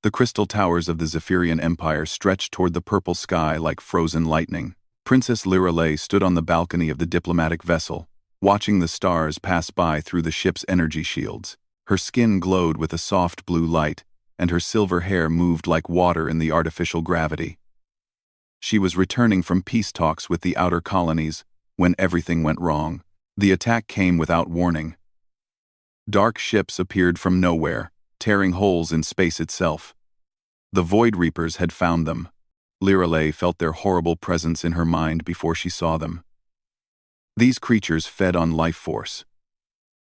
The crystal towers of the Zephyrian Empire stretched toward the purple sky like frozen lightning. Princess Lirelei stood on the balcony of the diplomatic vessel, watching the stars pass by through the ship's energy shields. Her skin glowed with a soft blue light, and her silver hair moved like water in the artificial gravity. She was returning from peace talks with the outer colonies when everything went wrong. The attack came without warning. Dark ships appeared from nowhere, tearing holes in space itself. The Void Reapers had found them. Lirelei felt their horrible presence in her mind before she saw them. These creatures fed on life force,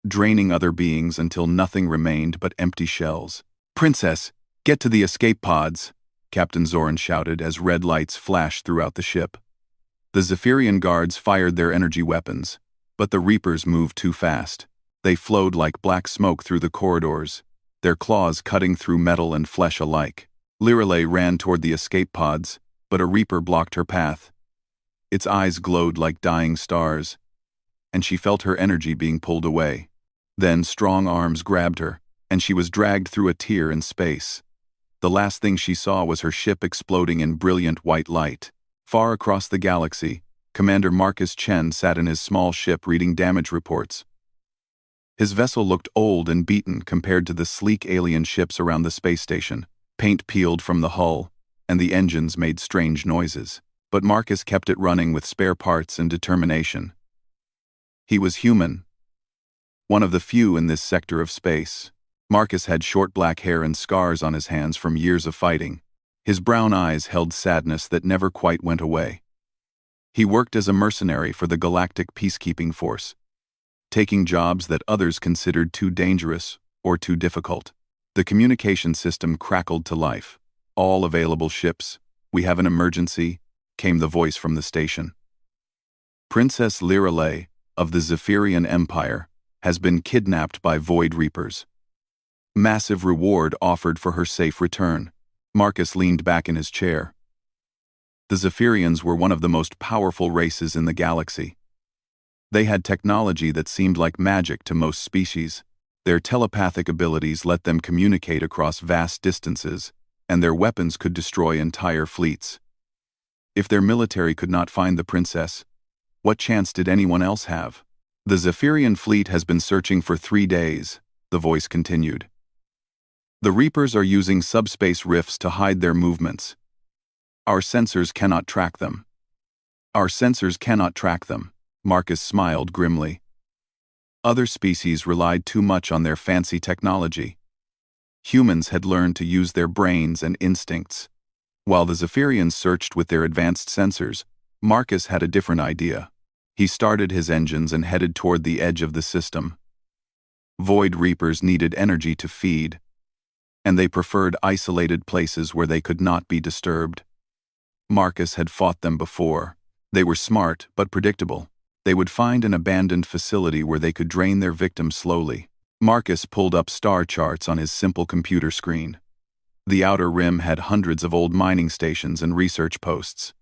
draining other beings until nothing remained but empty shells. "Princess, get to the escape pods," Captain Zoran shouted as red lights flashed throughout the ship. The Zephyrian guards fired their energy weapons, but the Reapers moved too fast. They flowed like black smoke through the corridors, their claws cutting through metal and flesh alike. Lirelei ran toward the escape pods, but a Reaper blocked her path. Its eyes glowed like dying stars, and she felt her energy being pulled away. Then strong arms grabbed her, and she was dragged through a tear in space. The last thing she saw was her ship exploding in brilliant white light. Far across the galaxy, Commander Marcus Chen sat in his small ship reading damage reports. His vessel looked old and beaten compared to the sleek alien ships around the space station. Paint peeled from the hull, and the engines made strange noises. But Marcus kept it running with spare parts and determination. He was human, one of the few in this sector of space. Marcus had short black hair and scars on his hands from years of fighting. His brown eyes held sadness that never quite went away. He worked as a mercenary for the Galactic Peacekeeping Force, taking jobs that others considered too dangerous or too difficult. The communication system crackled to life. "All available ships, we have an emergency," came the voice from the station. "Princess Lirelei of the Zephyrian Empire has been kidnapped by Void Reapers. Massive reward offered for her safe return." Marcus leaned back in his chair. The Zephyrians were one of the most powerful races in the galaxy. They had technology that seemed like magic to most species. Their telepathic abilities let them communicate across vast distances, and their weapons could destroy entire fleets. If their military could not find the princess, what chance did anyone else have? "The Zephyrian fleet has been searching for 3 days," the voice continued. "The Reapers are using subspace rifts to hide their movements. Our sensors cannot track them." "Our sensors cannot track them," Marcus smiled grimly. Other species relied too much on their fancy technology. Humans had learned to use their brains and instincts. While the Zephyrians searched with their advanced sensors, Marcus had a different idea. He started his engines and headed toward the edge of the system. Void Reapers needed energy to feed, and they preferred isolated places where they could not be disturbed. Marcus had fought them before. They were smart but predictable. They would find an abandoned facility where they could drain their victims slowly. Marcus pulled up star charts on his simple computer screen. The outer rim had hundreds of old mining stations and research posts.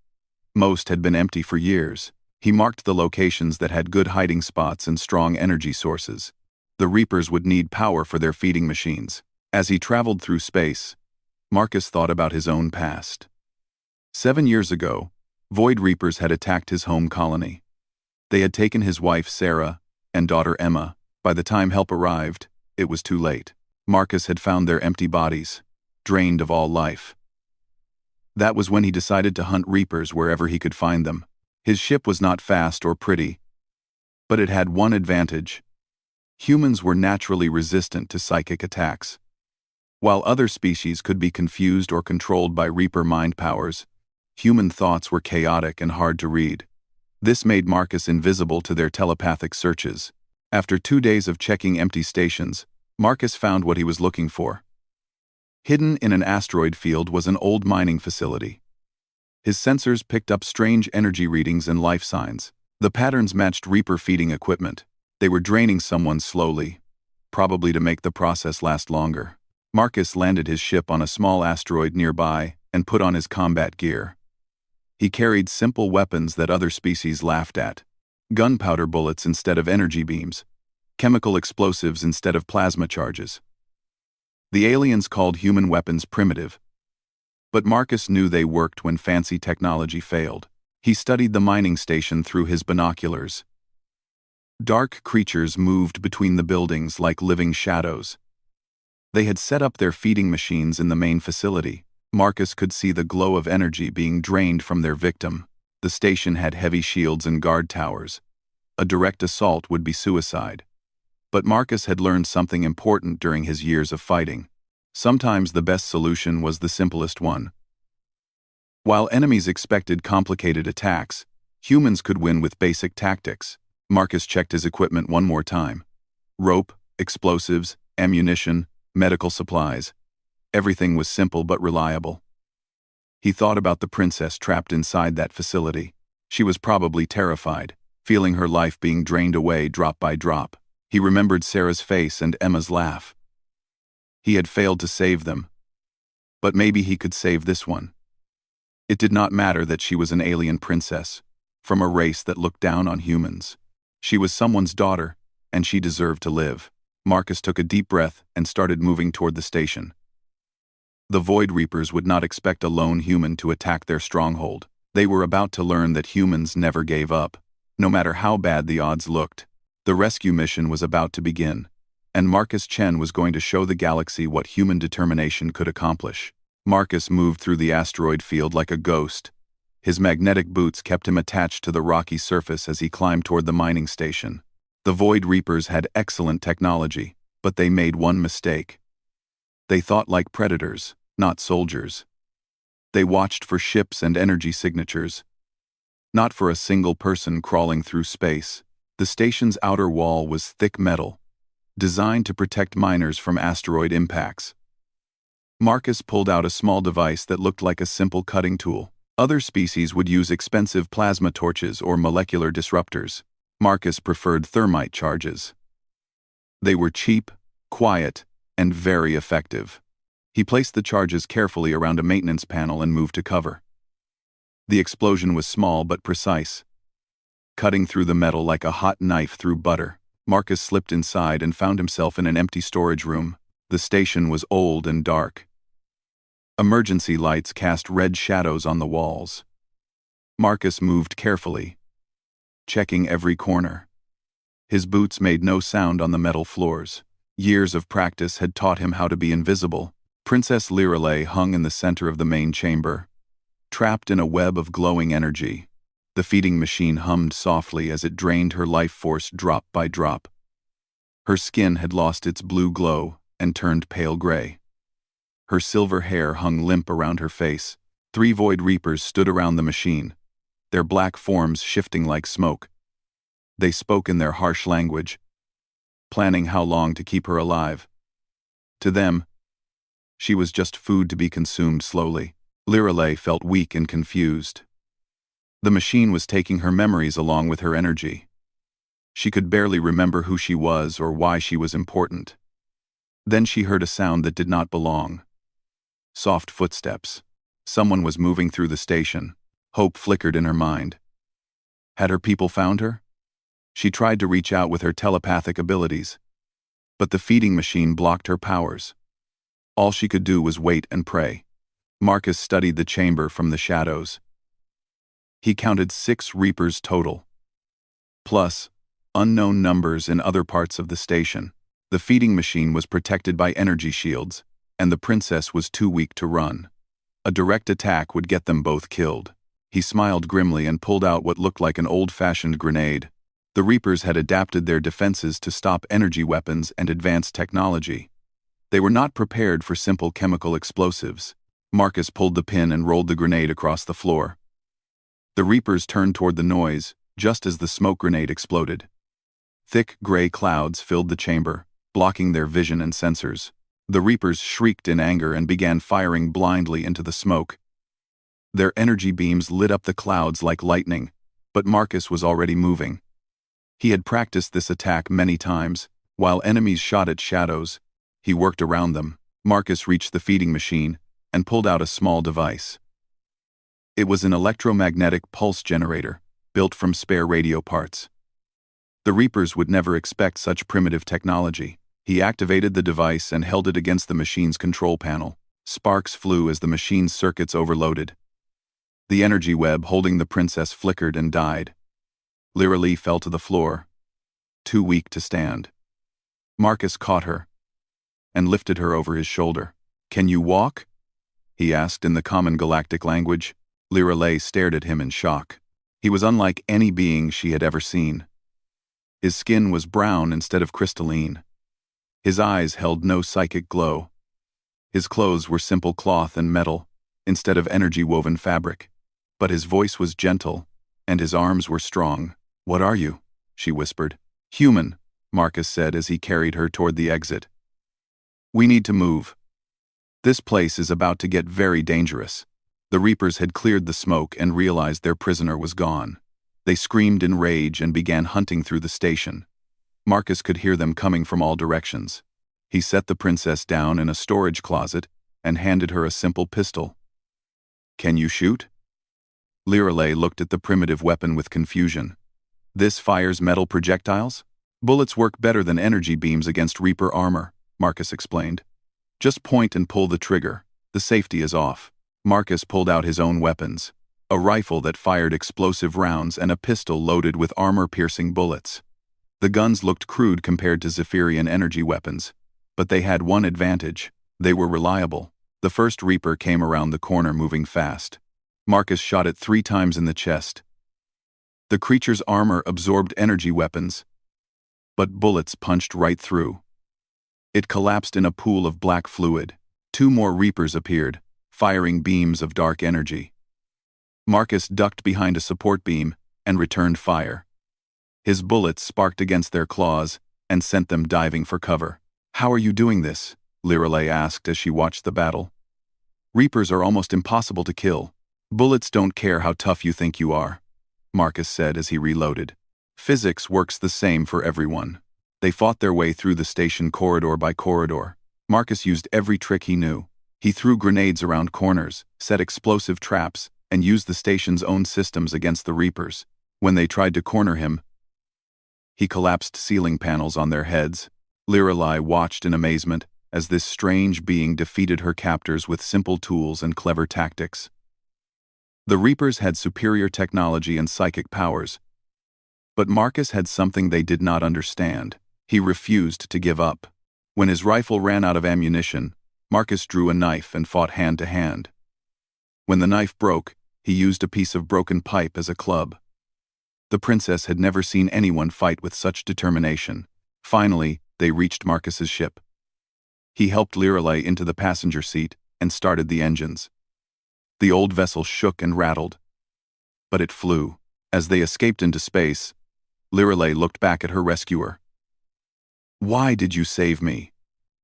Most had been empty for years. He marked the locations that had good hiding spots and strong energy sources. The Reapers would need power for their feeding machines. As he traveled through space, Marcus thought about his own past. 7 years ago, Void Reapers had attacked his home colony. They had taken his wife Sarah and daughter Emma. By the time help arrived, it was too late. Marcus had found their empty bodies, drained of all life. That was when he decided to hunt Reapers wherever he could find them. His ship was not fast or pretty, but it had one advantage. Humans were naturally resistant to psychic attacks. While other species could be confused or controlled by Reaper mind powers, human thoughts were chaotic and hard to read. This made Marcus invisible to their telepathic searches. After 2 days of checking empty stations, Marcus found what he was looking for. Hidden in an asteroid field was an old mining facility. His sensors picked up strange energy readings and life signs. The patterns matched Reaper feeding equipment. They were draining someone slowly, probably to make the process last longer. Marcus landed his ship on a small asteroid nearby and put on his combat gear. He carried simple weapons that other species laughed at. Gunpowder bullets instead of energy beams, chemical explosives instead of plasma charges. The aliens called human weapons primitive, but Marcus knew they worked when fancy technology failed. He studied the mining station through his binoculars. Dark creatures moved between the buildings like living shadows. They had set up their feeding machines in the main facility. Marcus could see the glow of energy being drained from their victim. The station had heavy shields and guard towers. A direct assault would be suicide. But Marcus had learned something important during his years of fighting. Sometimes the best solution was the simplest one. While enemies expected complicated attacks, humans could win with basic tactics. Marcus checked his equipment one more time. Rope, explosives, ammunition, medical supplies. Everything was simple but reliable. He thought about the princess trapped inside that facility. She was probably terrified, feeling her life being drained away drop by drop. He remembered Sarah's face and Emma's laugh. He had failed to save them. But maybe he could save this one. It did not matter that she was an alien princess, from a race that looked down on humans. She was someone's daughter, and she deserved to live. Marcus took a deep breath and started moving toward the station. The Void Reapers would not expect a lone human to attack their stronghold. They were about to learn that humans never gave up, no matter how bad the odds looked. The rescue mission was about to begin, and Marcus Chen was going to show the galaxy what human determination could accomplish. Marcus moved through the asteroid field like a ghost. His magnetic boots kept him attached to the rocky surface as he climbed toward the mining station. The Void Reapers had excellent technology, but they made one mistake. They thought like predators, not soldiers. They watched for ships and energy signatures, not for a single person crawling through space. The station's outer wall was thick metal, designed to protect miners from asteroid impacts. Marcus pulled out a small device that looked like a simple cutting tool. Other species would use expensive plasma torches or molecular disruptors. Marcus preferred thermite charges. They were cheap, quiet, and very effective. He placed the charges carefully around a maintenance panel and moved to cover. The explosion was small but precise, cutting through the metal like a hot knife through butter. Marcus slipped inside and found himself in an empty storage room. The station was old and dark. Emergency lights cast red shadows on the walls. Marcus moved carefully, checking every corner. His boots made no sound on the metal floors. Years of practice had taught him how to be invisible. Princess Lirelei hung in the center of the main chamber, trapped in a web of glowing energy. The feeding machine hummed softly as it drained her life force drop by drop. Her skin had lost its blue glow and turned pale gray. Her silver hair hung limp around her face. 3 Void Reapers stood around the machine, their black forms shifting like smoke. They spoke in their harsh language, planning how long to keep her alive. To them, she was just food to be consumed slowly. Lirelei felt weak and confused. The machine was taking her memories along with her energy. She could barely remember who she was or why she was important. Then she heard a sound that did not belong. Soft footsteps. Someone was moving through the station. Hope flickered in her mind. Had her people found her? She tried to reach out with her telepathic abilities, but the feeding machine blocked her powers. All she could do was wait and pray. Marcus studied the chamber from the shadows. He counted 6 Reapers total, plus unknown numbers in other parts of the station. The feeding machine was protected by energy shields, and the princess was too weak to run. A direct attack would get them both killed. He smiled grimly and pulled out what looked like an old-fashioned grenade. The Reapers had adapted their defenses to stop energy weapons and advanced technology. They were not prepared for simple chemical explosives. Marcus pulled the pin and rolled the grenade across the floor. The Reapers turned toward the noise, just as the smoke grenade exploded. Thick gray clouds filled the chamber, blocking their vision and sensors. The Reapers shrieked in anger and began firing blindly into the smoke. Their energy beams lit up the clouds like lightning, but Marcus was already moving. He had practiced this attack many times. While enemies shot at shadows, he worked around them. Marcus reached the feeding machine and pulled out a small device. It was an electromagnetic pulse generator, built from spare radio parts. The Reapers would never expect such primitive technology. He activated the device and held it against the machine's control panel. Sparks flew as the machine's circuits overloaded. The energy web holding the princess flickered and died. Lyra Lee fell to the floor, too weak to stand. Marcus caught her and lifted her over his shoulder. "Can you walk?" he asked in the common galactic language. Lyra Lee stared at him in shock. He was unlike any being she had ever seen. His skin was brown instead of crystalline. His eyes held no psychic glow. His clothes were simple cloth and metal, instead of energy-woven fabric. But his voice was gentle, and his arms were strong. "What are you?" she whispered. "Human," Marcus said as he carried her toward the exit. "We need to move. This place is about to get very dangerous." The Reapers had cleared the smoke and realized their prisoner was gone. They screamed in rage and began hunting through the station. Marcus could hear them coming from all directions. He set the princess down in a storage closet and handed her a simple pistol. "Can you shoot?" Lyra Lee looked at the primitive weapon with confusion. "This fires metal projectiles? Bullets work better than energy beams against Reaper armor," Marcus explained. "Just point and pull the trigger. The safety is off." Marcus pulled out his own weapons, a rifle that fired explosive rounds and a pistol loaded with armor-piercing bullets. The guns looked crude compared to Zephyrian energy weapons, but they had one advantage: they were reliable. The first Reaper came around the corner moving fast. Marcus shot it 3 times in the chest. The creature's armor absorbed energy weapons, but bullets punched right through. It collapsed in a pool of black fluid. 2 more Reapers appeared, firing beams of dark energy. Marcus ducked behind a support beam and returned fire. His bullets sparked against their claws and sent them diving for cover. "How are you doing this?" Lyra Lee asked as she watched the battle. "Reapers are almost impossible to kill. Bullets don't care how tough you think you are," Marcus said as he reloaded. "Physics works the same for everyone." They fought their way through the station corridor by corridor. Marcus used every trick he knew. He threw grenades around corners, set explosive traps, and used the station's own systems against the Reapers. When they tried to corner him, he collapsed ceiling panels on their heads. Lyra Lee watched in amazement as this strange being defeated her captors with simple tools and clever tactics. The Reapers had superior technology and psychic powers, but Marcus had something they did not understand. He refused to give up. When his rifle ran out of ammunition, Marcus drew a knife and fought hand to hand. When the knife broke, he used a piece of broken pipe as a club. The princess had never seen anyone fight with such determination. Finally, they reached Marcus's ship. He helped Lyra Lee into the passenger seat and started the engines. The old vessel shook and rattled, but it flew. As they escaped into space, Lyra Lee looked back at her rescuer. "Why did you save me?"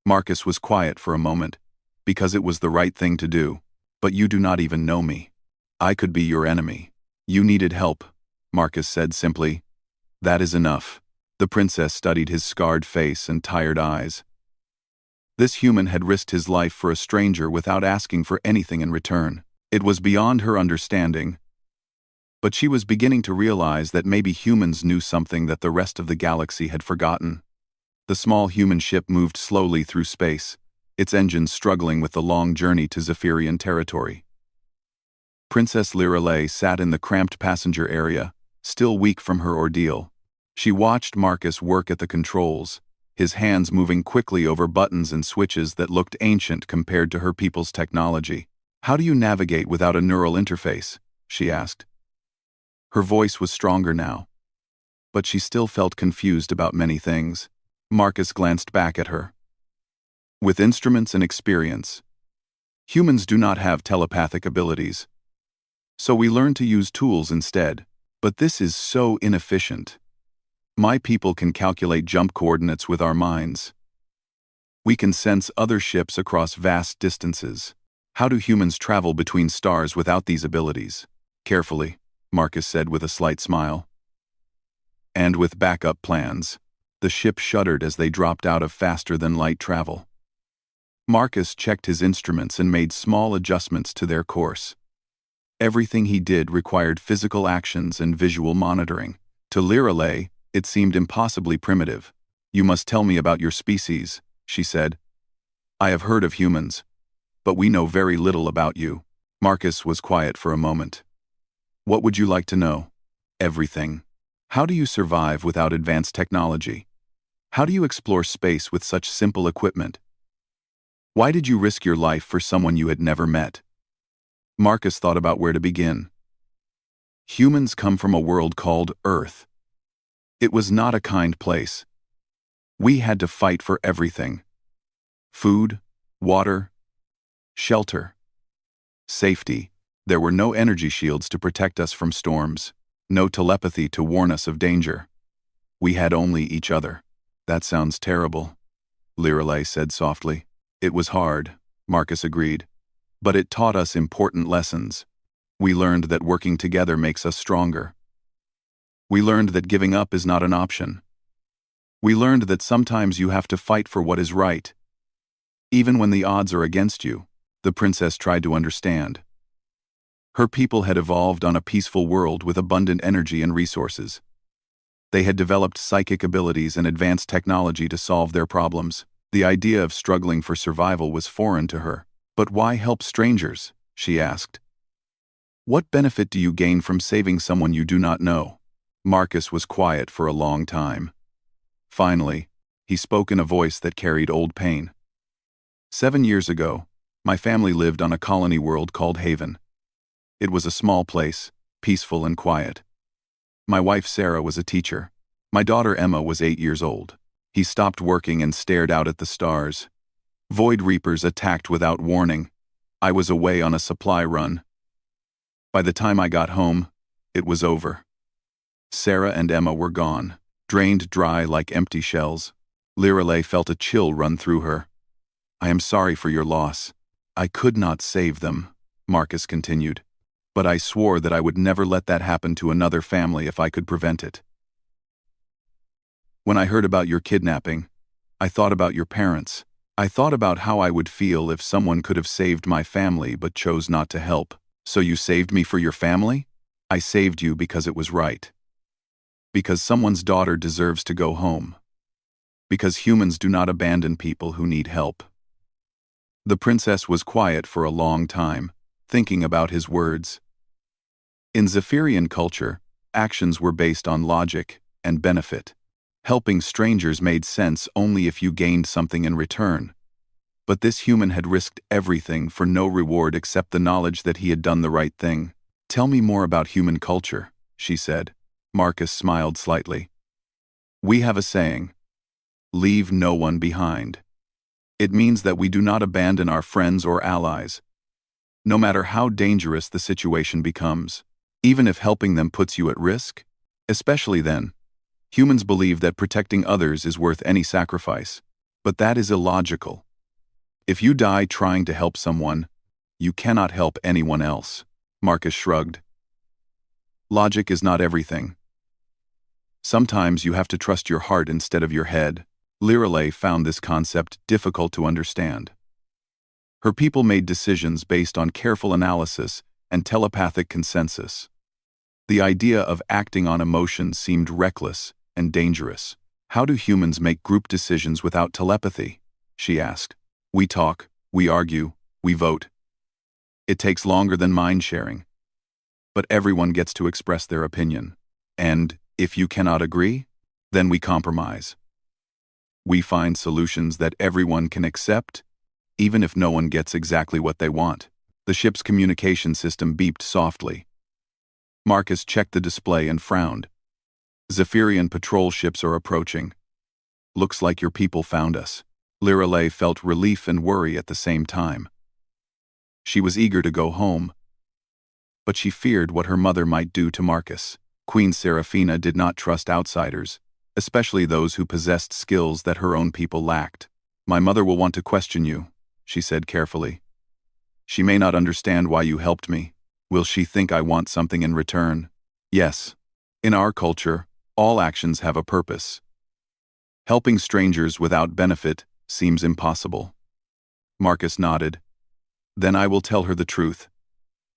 Marcus was quiet for a moment. "Because it was the right thing to do. But you do not even know me. I could be your enemy." "You needed help," Marcus said simply. "That is enough." The princess studied his scarred face and tired eyes. This human had risked his life for a stranger without asking for anything in return. It was beyond her understanding, but she was beginning to realize that maybe humans knew something that the rest of the galaxy had forgotten. The small human ship moved slowly through space, its engines struggling with the long journey to Zephyrian territory. Princess Lyra Lee sat in the cramped passenger area, still weak from her ordeal. She watched Marcus work at the controls, his hands moving quickly over buttons and switches that looked ancient compared to her people's technology. "How do you navigate without a neural interface?" she asked. Her voice was stronger now, but she still felt confused about many things. Marcus glanced back at her. "With instruments and experience. Humans do not have telepathic abilities, so we learn to use tools instead. But this is so inefficient. My people can calculate jump coordinates with our minds. We can sense other ships across vast distances. How do humans travel between stars without these abilities?" "Carefully," Marcus said with a slight smile. "And with backup plans." The ship shuddered as they dropped out of faster-than-light travel. Marcus checked his instruments and made small adjustments to their course. Everything he did required physical actions and visual monitoring. To Lyra Lee, it seemed impossibly primitive. You must tell me about your species, she said. I have heard of humans, but we know very little about you. Marcus was quiet for a moment. What would you like to know? Everything. How do you survive without advanced technology? How do you explore space with such simple equipment? Why did you risk your life for someone you had never met? Marcus thought about where to begin. Humans come from a world called Earth. It was not a kind place. We had to fight for everything. Food, water, shelter, safety. There were no energy shields to protect us from storms, no telepathy to warn us of danger. We had only each other. That sounds terrible, Lirelei said softly. It was hard, Marcus agreed, but it taught us important lessons. We learned that working together makes us stronger. We learned that giving up is not an option. We learned that sometimes you have to fight for what is right. Even when the odds are against you, the princess tried to understand. Her people had evolved on a peaceful world with abundant energy and resources. They had developed psychic abilities and advanced technology to solve their problems. The idea of struggling for survival was foreign to her. But why help strangers? She asked. What benefit do you gain from saving someone you do not know? Marcus was quiet for a long time. Finally, he spoke in a voice that carried old pain. 7 years ago, my family lived on a colony world called Haven. It was a small place, peaceful and quiet. My wife Sarah was a teacher. My daughter Emma was 8 years old. He stopped working and stared out at the stars. Void Reapers attacked without warning. I was away on a supply run. By the time I got home, it was over. Sarah and Emma were gone, drained dry like empty shells. Lirelei felt a chill run through her. I am sorry for your loss. I could not save them, Marcus continued. But I swore that I would never let that happen to another family if I could prevent it. When I heard about your kidnapping, I thought about your parents. I thought about how I would feel if someone could have saved my family but chose not to help. So you saved me for your family? I saved you because it was right. Because someone's daughter deserves to go home. Because humans do not abandon people who need help. The princess was quiet for a long time, thinking about his words. In Zephyrian culture, actions were based on logic and benefit. Helping strangers made sense only if you gained something in return. But this human had risked everything for no reward except the knowledge that he had done the right thing. Tell me more about human culture, she said. Marcus smiled slightly. We have a saying, leave no one behind. It means that we do not abandon our friends or allies, no matter how dangerous the situation becomes. Even if helping them puts you at risk, especially then, humans believe that protecting others is worth any sacrifice. But that is illogical. If you die trying to help someone, you cannot help anyone else. Marcus shrugged. Logic is not everything. Sometimes you have to trust your heart instead of your head. Lirelei found this concept difficult to understand. Her people made decisions based on careful analysis and telepathic consensus. The idea of acting on emotions seemed reckless and dangerous. How do humans make group decisions without telepathy? She asked. We talk, we argue, we vote. It takes longer than mind sharing. But everyone gets to express their opinion. And if you cannot agree, then we compromise. We find solutions that everyone can accept, even if no one gets exactly what they want. The ship's communication system beeped softly. Marcus checked the display and frowned. Zephyrian patrol ships are approaching. Looks like your people found us. Lirelei felt relief and worry at the same time. She was eager to go home, but she feared what her mother might do to Marcus. Queen Seraphina did not trust outsiders, especially those who possessed skills that her own people lacked. My mother will want to question you, she said carefully. She may not understand why you helped me. Will she think I want something in return? Yes. In our culture, all actions have a purpose. Helping strangers without benefit seems impossible. Marcus nodded. Then I will tell her the truth.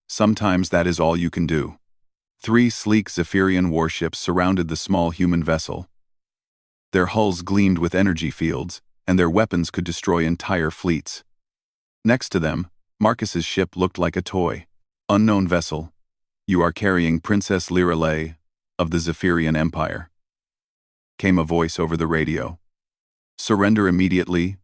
Sometimes that is all you can do. 3 sleek Zephyrian warships surrounded the small human vessel. Their hulls gleamed with energy fields, and their weapons could destroy entire fleets. Next to them, Marcus's ship looked like a toy. Unknown vessel. You are carrying Princess Lirelei of the Zephyrian Empire. Came a voice over the radio. Surrender immediately,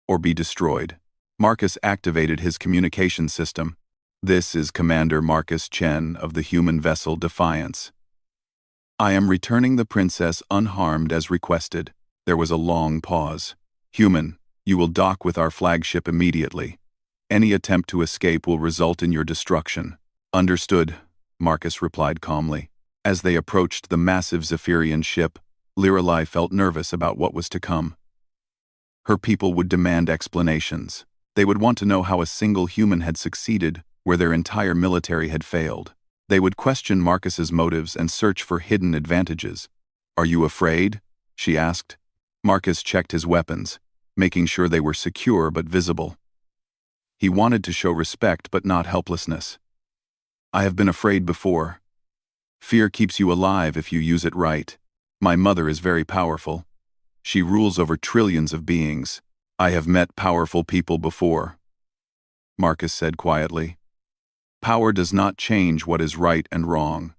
or be destroyed. Marcus activated his communication system. This is Commander Marcus Chen of the human vessel Defiance. I am returning the princess unharmed as requested. There was a long pause. Human, you will dock with our flagship immediately. Any attempt to escape will result in your destruction. Understood, Marcus replied calmly. As they approached the massive Zephyrian ship, Lirelei felt nervous about what was to come. Her people would demand explanations. They would want to know how a single human had succeeded where their entire military had failed. They would question Marcus's motives and search for hidden advantages. Are you afraid? She asked. Marcus checked his weapons, making sure they were secure but visible. He wanted to show respect but not helplessness. I have been afraid before. Fear keeps you alive if you use it right. My mother is very powerful. She rules over trillions of beings. I have met powerful people before, Marcus said quietly. Power does not change what is right and wrong.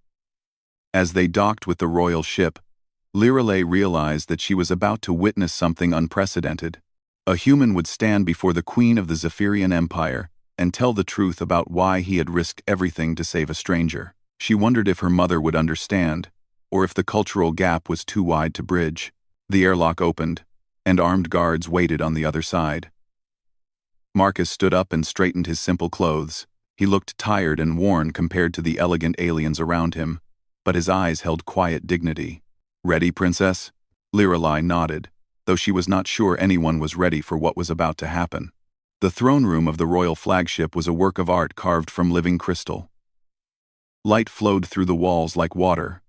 As they docked with the royal ship, Lirelei realized that she was about to witness something unprecedented. A human would stand before the queen of the Zephyrian Empire and tell the truth about why he had risked everything to save a stranger. She wondered if her mother would understand, or if the cultural gap was too wide to bridge. The airlock opened, and armed guards waited on the other side. Marcus stood up and straightened his simple clothes. He looked tired and worn compared to the elegant aliens around him, but his eyes held quiet dignity. Ready, princess? Lirelei nodded, though she was not sure anyone was ready for what was about to happen. The throne room of the royal flagship was a work of art carved from living crystal. Light flowed through the walls like water,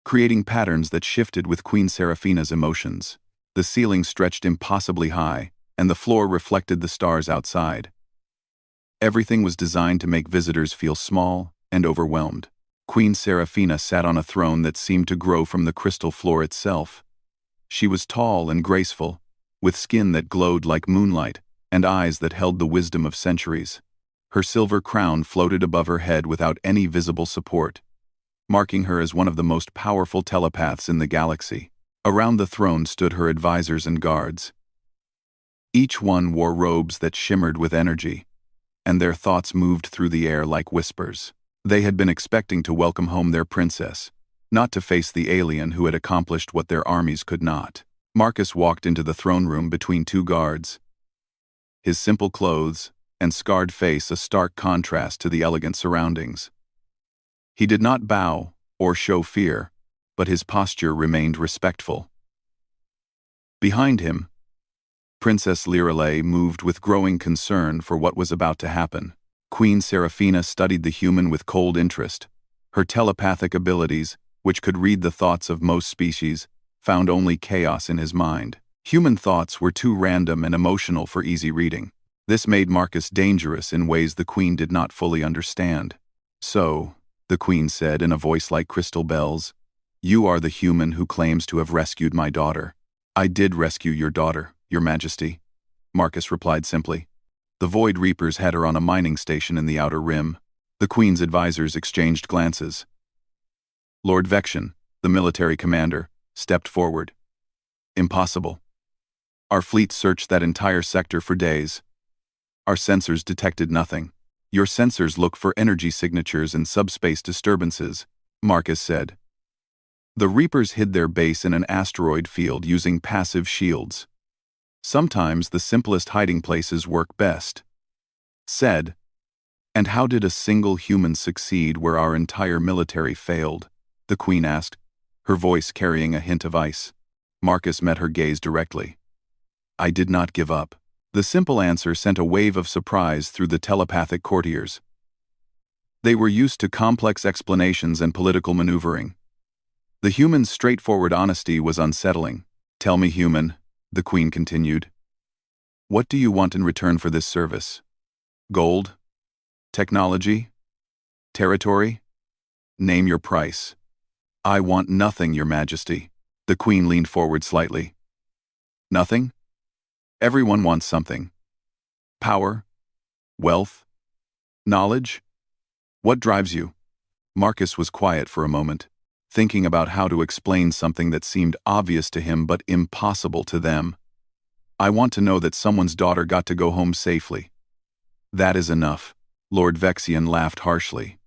creating patterns that shifted with Queen Seraphina's emotions. The ceiling stretched impossibly high, and the floor reflected the stars outside. Everything was designed to make visitors feel small and overwhelmed. Queen Seraphina sat on a throne that seemed to grow from the crystal floor itself. She was tall and graceful, with skin that glowed like moonlight and eyes that held the wisdom of centuries. Her silver crown floated above her head without any visible support, marking her as one of the most powerful telepaths in the galaxy. Around the throne stood her advisors and guards. Each one wore robes that shimmered with energy, and their thoughts moved through the air like whispers. They had been expecting to welcome home their princess, not to face the alien who had accomplished what their armies could not. Marcus walked into the throne room between two guards. His simple clothes and scarred face a stark contrast to the elegant surroundings. He did not bow or show fear, but his posture remained respectful. Behind him, Princess Lirelei moved with growing concern for what was about to happen. Queen Seraphina studied the human with cold interest. Her telepathic abilities, which could read the thoughts of most species, found only chaos in his mind. Human thoughts were too random and emotional for easy reading. This made Marcus dangerous in ways the queen did not fully understand. So, the queen said in a voice like crystal bells, "You are the human who claims to have rescued my daughter." "I did rescue your daughter, Your Majesty," Marcus replied simply. The Void Reapers had her on a mining station in the Outer Rim. The Queen's advisors exchanged glances. Lord Vection, the military commander, stepped forward. "Impossible. Our fleet searched that entire sector for days. Our sensors detected nothing." "Your sensors look for energy signatures and subspace disturbances," Marcus said. "The Reapers hid their base in an asteroid field using passive shields. Sometimes the simplest hiding places work best." Said, "And how did a single human succeed where our entire military failed?" the Queen asked, her voice carrying a hint of ice. Marcus met her gaze directly. "I did not give up." The simple answer sent a wave of surprise through the telepathic courtiers. They were used to complex explanations and political maneuvering. The human's straightforward honesty was unsettling. "Tell me, human," the Queen continued. "What do you want in return for this service? Gold? Technology? Territory? Name your price." "I want nothing, Your Majesty," The queen leaned forward slightly. Nothing? Everyone wants something. Power? Wealth? Knowledge? What drives you? Marcus was quiet for a moment, thinking about how to explain something that seemed obvious to him but impossible to them. I want to know that someone's daughter got to go home safely. That is enough. Lord Vexian laughed harshly.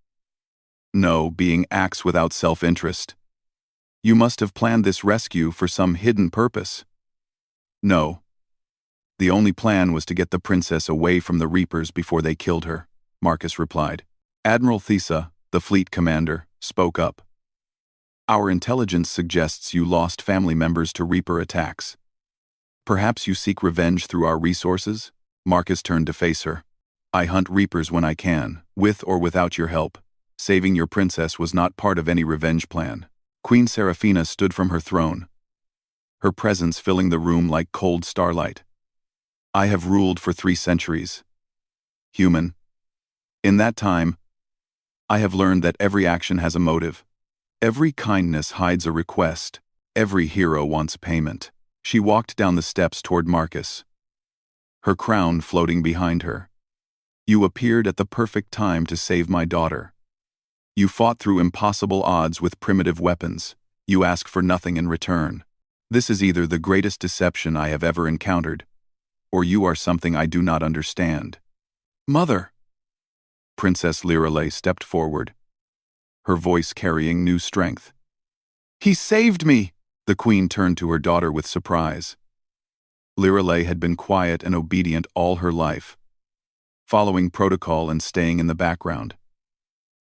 No, being acts without self-interest. You must have planned this rescue for some hidden purpose. No. The only plan was to get the princess away from the Reapers before they killed her, Marcus replied. Admiral Thesa, the fleet commander, spoke up. Our intelligence suggests you lost family members to Reaper attacks. Perhaps you seek revenge through our resources? Marcus turned to face her. I hunt Reapers when I can, with or without your help. Saving your princess was not part of any revenge plan. Queen Seraphina stood from her throne, her presence filling the room like cold starlight. I have ruled for 3 centuries. Human. In that time, I have learned that every action has a motive. Every kindness hides a request. Every hero wants payment. She walked down the steps toward Marcus, her crown floating behind her. You appeared at the perfect time to save my daughter. You fought through impossible odds with primitive weapons. You ask for nothing in return. This is either the greatest deception I have ever encountered, or you are something I do not understand. Mother! Princess Lirelei stepped forward, her voice carrying new strength. He saved me! The queen turned to her daughter with surprise. Lirelei had been quiet and obedient all her life, following protocol and staying in the background.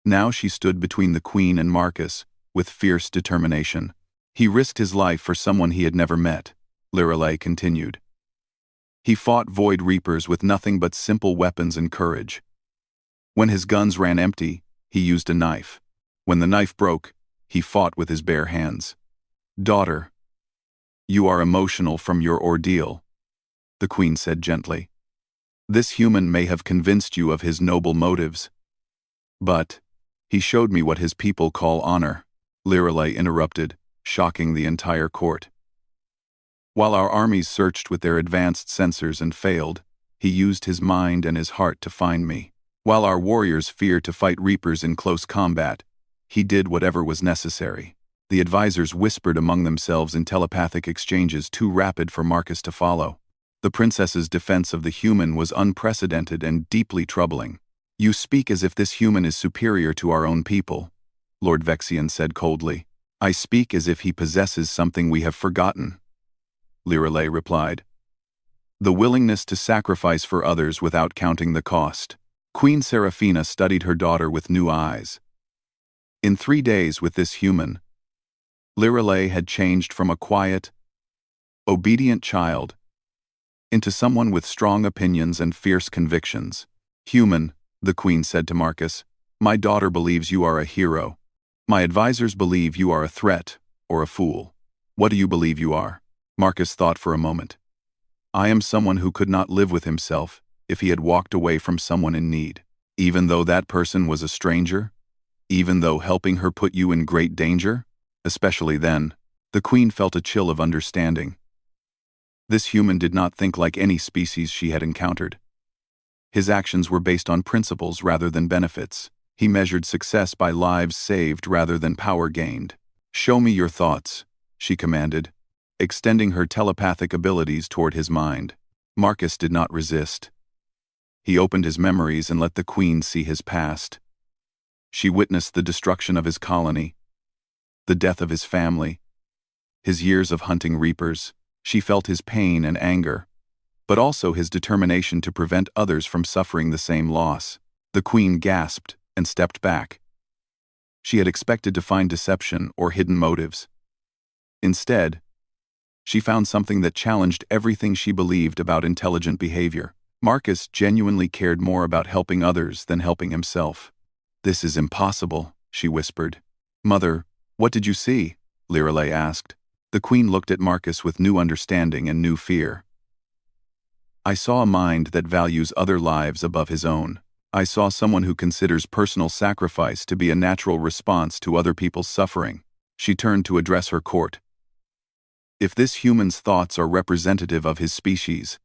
Now she stood between the queen and Marcus, with fierce determination. He risked his life for someone he had never met, Lirelei continued. He fought Void Reapers with nothing but simple weapons and courage. When his guns ran empty, he used a knife. When the knife broke, he fought with his bare hands. Daughter, you are emotional from your ordeal, the queen said gently. This human may have convinced you of his noble motives, but he showed me what his people call honor, Lirelei interrupted, shocking the entire court. While our armies searched with their advanced sensors and failed, he used his mind and his heart to find me. While our warriors feared to fight Reapers in close combat, he did whatever was necessary. The advisors whispered among themselves in telepathic exchanges too rapid for Marcus to follow. The princess's defense of the human was unprecedented and deeply troubling. You speak as if this human is superior to our own people, Lord Vexian said coldly. I speak as if he possesses something we have forgotten, Lirelei replied. The willingness to sacrifice for others without counting the cost. Queen Seraphina studied her daughter with new eyes. In 3 days with this human, Lirelei had changed from a quiet, obedient child into someone with strong opinions and fierce convictions. Human, the queen said to Marcus, my daughter believes you are a hero. My advisors believe you are a threat or a fool. What do you believe you are? Marcus thought for a moment. I am someone who could not live with himself if he had walked away from someone in need, even though that person was a stranger, even though helping her put you in great danger. Especially then, the queen felt a chill of understanding. This human did not think like any species she had encountered. His actions were based on principles rather than benefits. He measured success by lives saved rather than power gained. Show me your thoughts, she commanded, extending her telepathic abilities toward his mind. Marcus did not resist. He opened his memories and let the queen see his past. She witnessed the destruction of his colony, the death of his family, his years of hunting Reapers. She felt his pain and anger, but also his determination to prevent others from suffering the same loss. The queen gasped and stepped back. She had expected to find deception or hidden motives. Instead, she found something that challenged everything she believed about intelligent behavior. Marcus genuinely cared more about helping others than helping himself. This is impossible, she whispered. Mother, what did you see? Lirelei asked. The queen looked at Marcus with new understanding and new fear. I saw a mind that values other lives above his own. I saw someone who considers personal sacrifice to be a natural response to other people's suffering. She turned to address her court. If this human's thoughts are representative of his species,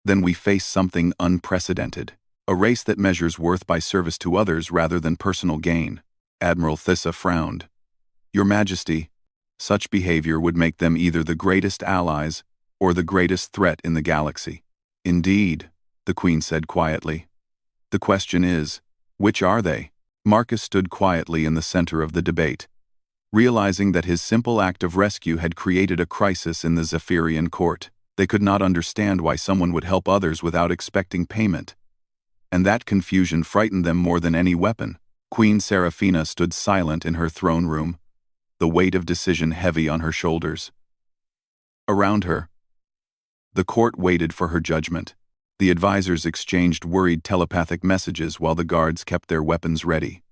then we face something unprecedented. A race that measures worth by service to others rather than personal gain. Admiral Thissa frowned. Your Majesty, such behavior would make them either the greatest allies or the greatest threat in the galaxy. Indeed, the Queen said quietly. The question is, which are they? Marcus stood quietly in the center of the debate, realizing that his simple act of rescue had created a crisis in the Zephyrian court. They could not understand why someone would help others without expecting payment. And that confusion frightened them more than any weapon. Queen Seraphina stood silent in her throne room, the weight of decision heavy on her shoulders. Around her, the court waited for her judgment. The advisors exchanged worried telepathic messages while the guards kept their weapons ready.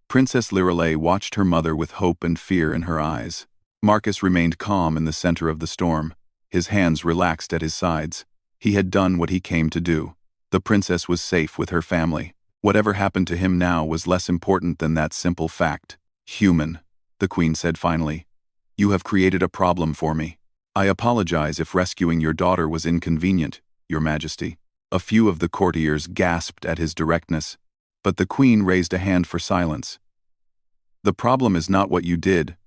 Princess Lirelei watched her mother with hope and fear in her eyes. Marcus remained calm in the center of the storm, his hands relaxed at his sides. He had done what he came to do. The princess was safe with her family. Whatever happened to him now was less important than that simple fact. Human, the Queen said finally. You have created a problem for me. I apologize if rescuing your daughter was inconvenient, Your Majesty. A few of the courtiers gasped at his directness, but the Queen raised a hand for silence. The problem is not what you did,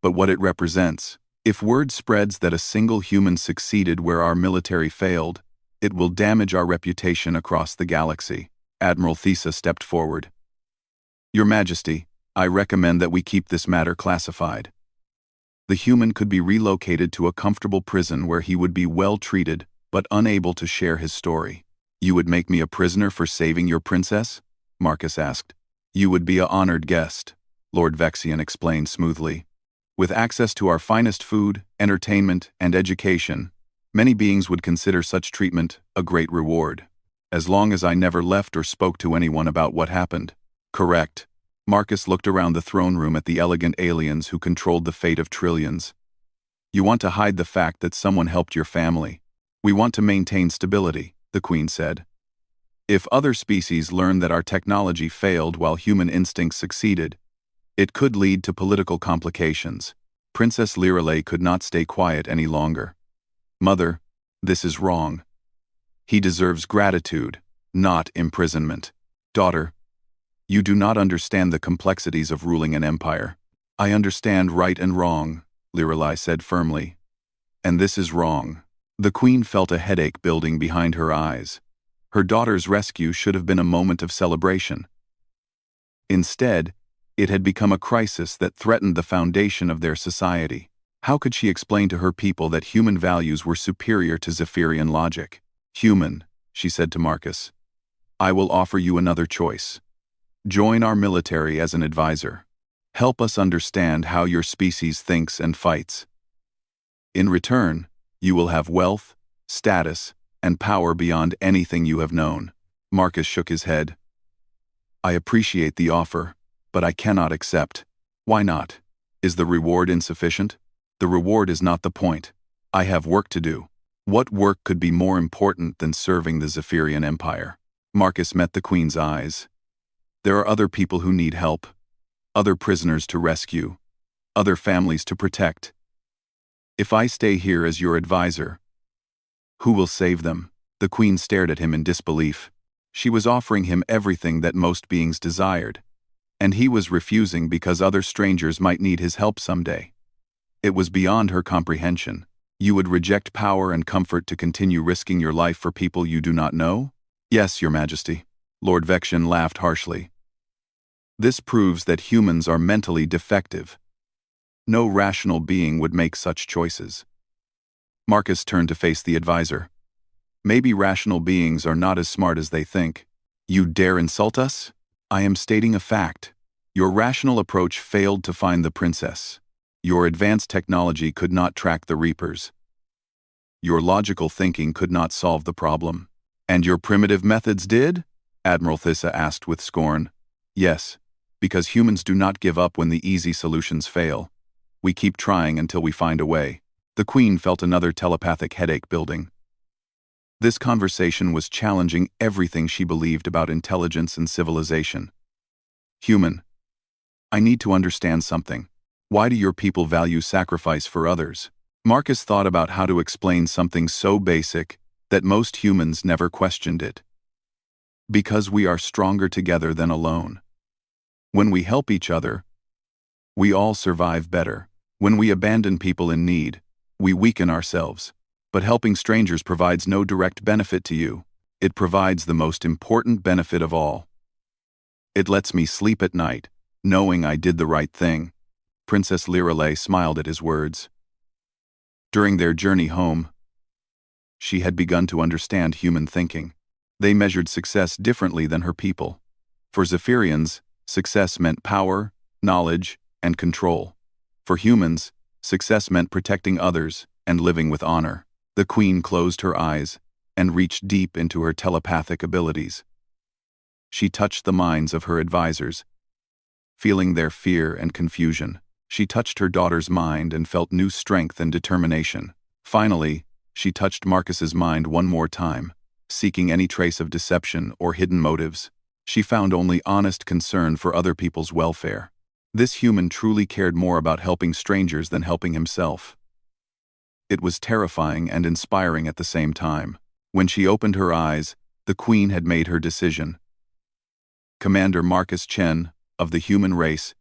but what it represents. If word spreads that a single human succeeded where our military failed, it will damage our reputation across the galaxy. Admiral Thissa stepped forward. Your Majesty, I recommend that we keep this matter classified. The human could be relocated to a comfortable prison where he would be well treated, but unable to share his story. You would make me a prisoner for saving your princess? Marcus asked. You would be an honored guest, Lord Vexian explained smoothly. With access to our finest food, entertainment, and education, many beings would consider such treatment a great reward. As long as I never left or spoke to anyone about what happened. Correct. Marcus looked around the throne room at the elegant aliens who controlled the fate of trillions. You want to hide the fact that someone helped your family. We want to maintain stability, the Queen said. If other species learn that our technology failed while human instincts succeeded, it could lead to political complications. Princess Lirelei could not stay quiet any longer. Mother, this is wrong. He deserves gratitude, not imprisonment. Daughter, you do not understand the complexities of ruling an empire. I understand right and wrong, Lirelei said firmly. And this is wrong. The Queen felt a headache building behind her eyes. Her daughter's rescue should have been a moment of celebration. Instead, it had become a crisis that threatened the foundation of their society. How could she explain to her people that human values were superior to Zephyrian logic? Human, she said to Marcus. I will offer you another choice. Join our military as an advisor. Help us understand how your species thinks and fights. In return, you will have wealth, status, and power beyond anything you have known. Marcus shook his head. I appreciate the offer, but I cannot accept. Why not? Is the reward insufficient? The reward is not the point. I have work to do. What work could be more important than serving the Zephyrian Empire? Marcus met the Queen's eyes. There are other people who need help, other prisoners to rescue, other families to protect. If I stay here as your advisor, who will save them? The Queen stared at him in disbelief. She was offering him everything that most beings desired, and he was refusing because other strangers might need his help someday. It was beyond her comprehension. You would reject power and comfort to continue risking your life for people you do not know? Yes, Your Majesty. Lord Vexian laughed harshly. This proves that humans are mentally defective. No rational being would make such choices. Marcus turned to face the advisor. Maybe rational beings are not as smart as they think. You dare insult us? I am stating a fact. Your rational approach failed to find the princess. Your advanced technology could not track the Reapers. Your logical thinking could not solve the problem. And your primitive methods did? Admiral Thissa asked with scorn. Yes, because humans do not give up when the easy solutions fail. We keep trying until we find a way. The Queen felt another telepathic headache building. This conversation was challenging everything she believed about intelligence and civilization. Human, I need to understand something. Why do your people value sacrifice for others? Marcus thought about how to explain something so basic that most humans never questioned it. Because we are stronger together than alone. When we help each other, we all survive better. When we abandon people in need, we weaken ourselves. But helping strangers provides no direct benefit to you. It provides the most important benefit of all. It lets me sleep at night, knowing I did the right thing. Princess Lirelei smiled at his words. During their journey home, she had begun to understand human thinking. They measured success differently than her people. For Zephyrians, success meant power, knowledge, and control. For humans, success meant protecting others and living with honor. The queen closed her eyes and reached deep into her telepathic abilities. She touched the minds of her advisors, feeling their fear and confusion. She touched her daughter's mind and felt new strength and determination. Finally, she touched Marcus's mind one more time, seeking any trace of deception or hidden motives. She found only honest concern for other people's welfare. This human truly cared more about helping strangers than helping himself. It was terrifying and inspiring at the same time. When she opened her eyes, the queen had made her decision. Commander Marcus Chen, of the human race,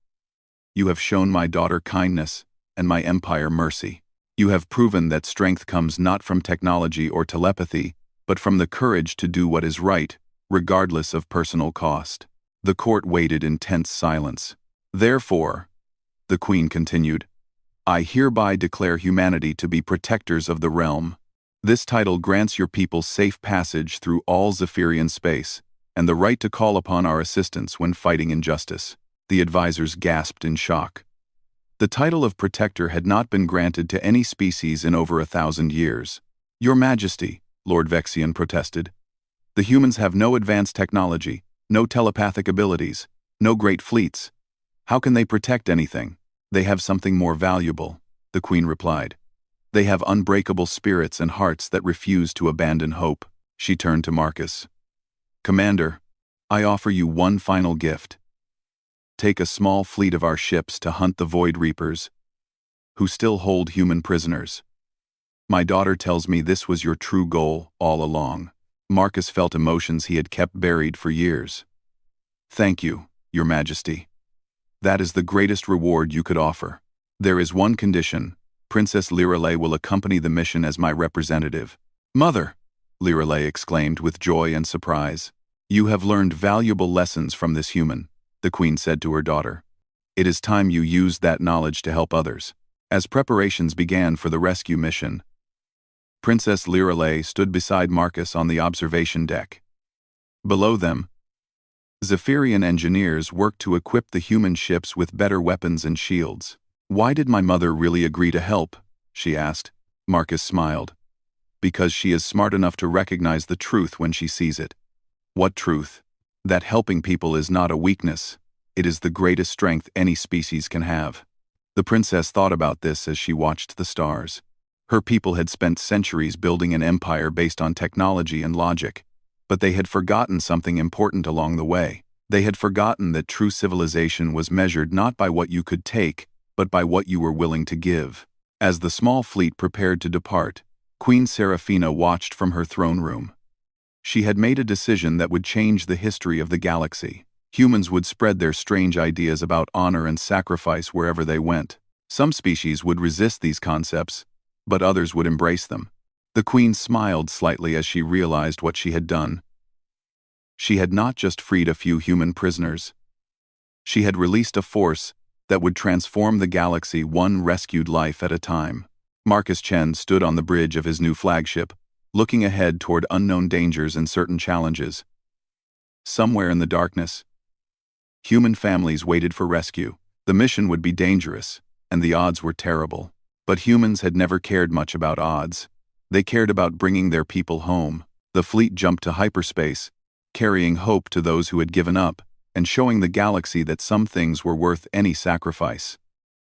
you have shown my daughter kindness and my empire mercy. You have proven that strength comes not from technology or telepathy, but from the courage to do what is right, regardless of personal cost. The court waited in tense silence. Therefore, the queen continued, I hereby declare humanity to be protectors of the realm. This title grants your people safe passage through all Zephyrian space, and the right to call upon our assistance when fighting injustice. The advisors gasped in shock. The title of protector had not been granted to any species in over 1,000 years. Your Majesty, Lord Vexian protested. The humans have no advanced technology, no telepathic abilities, no great fleets. How can they protect anything? They have something more valuable, the queen replied. They have unbreakable spirits and hearts that refuse to abandon hope. She turned to Marcus. Commander, I offer you one final gift. Take a small fleet of our ships to hunt the Void Reapers, who still hold human prisoners. My daughter tells me this was your true goal all along. Marcus felt emotions he had kept buried for years. Thank you, Your Majesty. That is the greatest reward you could offer. There is one condition. Princess Lirelei will accompany the mission as my representative. Mother! Lirelei exclaimed with joy and surprise. You have learned valuable lessons from this human, the queen said to her daughter. It is time you used that knowledge to help others. As preparations began for the rescue mission, Princess Lirelei stood beside Marcus on the observation deck. Below them, Zephyrian engineers worked to equip the human ships with better weapons and shields. Why did my mother really agree to help? She asked. Marcus smiled. Because she is smart enough to recognize the truth when she sees it. What truth? That helping people is not a weakness. It is the greatest strength any species can have. The princess thought about this as she watched the stars. Her people had spent centuries building an empire based on technology and logic. But they had forgotten something important along the way. They had forgotten that true civilization was measured not by what you could take, but by what you were willing to give. As the small fleet prepared to depart, Queen Seraphina watched from her throne room. She had made a decision that would change the history of the galaxy. Humans would spread their strange ideas about honor and sacrifice wherever they went. Some species would resist these concepts, but others would embrace them. The queen smiled slightly as she realized what she had done. She had not just freed a few human prisoners. She had released a force that would transform the galaxy one rescued life at a time. Marcus Chen stood on the bridge of his new flagship, looking ahead toward unknown dangers and certain challenges. Somewhere in the darkness, human families waited for rescue. The mission would be dangerous, and the odds were terrible. But humans had never cared much about odds. They cared about bringing their people home. The fleet jumped to hyperspace, carrying hope to those who had given up, and showing the galaxy that some things were worth any sacrifice.